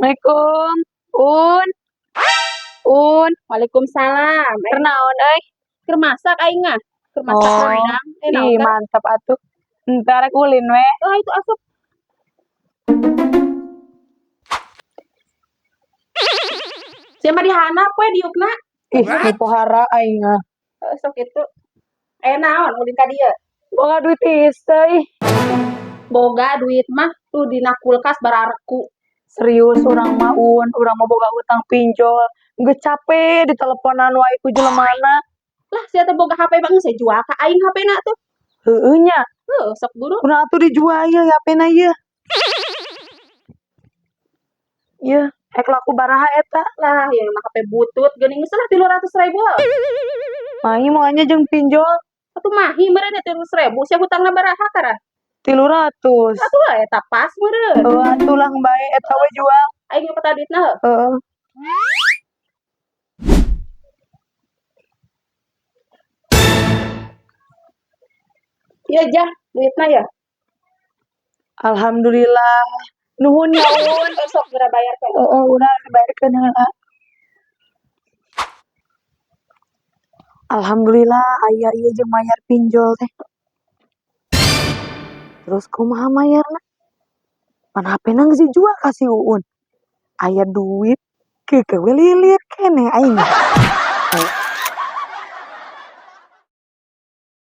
Assalamualaikum. Un, un, Waalaikumsalam. pernaon euy? Keur masak aing mah. Keur masak Oh, rendang. Naon ih teh? mantap atuh. Entar rek ulin we. Ah itu asup. Sia mah dihanap we diukna. Ih, nu pohara aing mah. Sok itu. Aya naon ulin ka dieu? Boga duit teu ih. Boga duit mah tuh dina kulkas barareku. Serius urang mah urang mah boga utang pinjol. Geus capek diteleponan wae ku jelemana. Lah sia teh boga HP bang saya jual ka aing HP-na tuh. Heueuh nya. Sok buru. Kunaon atuh dijual ieu HP-na ieu? Ieu, ek laku baraha eta. Lah yang mah HP butut geuning geus lah 300.000. Mahi moalnya jeung pinjol Atuh mahi meureun 300.000 sia hutangna baraha kara? 300. Atuh lah eta pas meureun. Heueuh atuh lang bae eta we jual. Aing mah peta duitna heuh. Heeh. Ieu jah duitna ya. Alhamdulillah. Nuhun ya un. Sok geura bayar teh. Heeh, urang dibayarkeun heula. Alhamdulillah aya ieu jeung mayar pinjol teh. Terus kumaha mayarna? Pan HP-na geus dijual ka si Uun. Aya duit, keukeun we lilir keneh aing.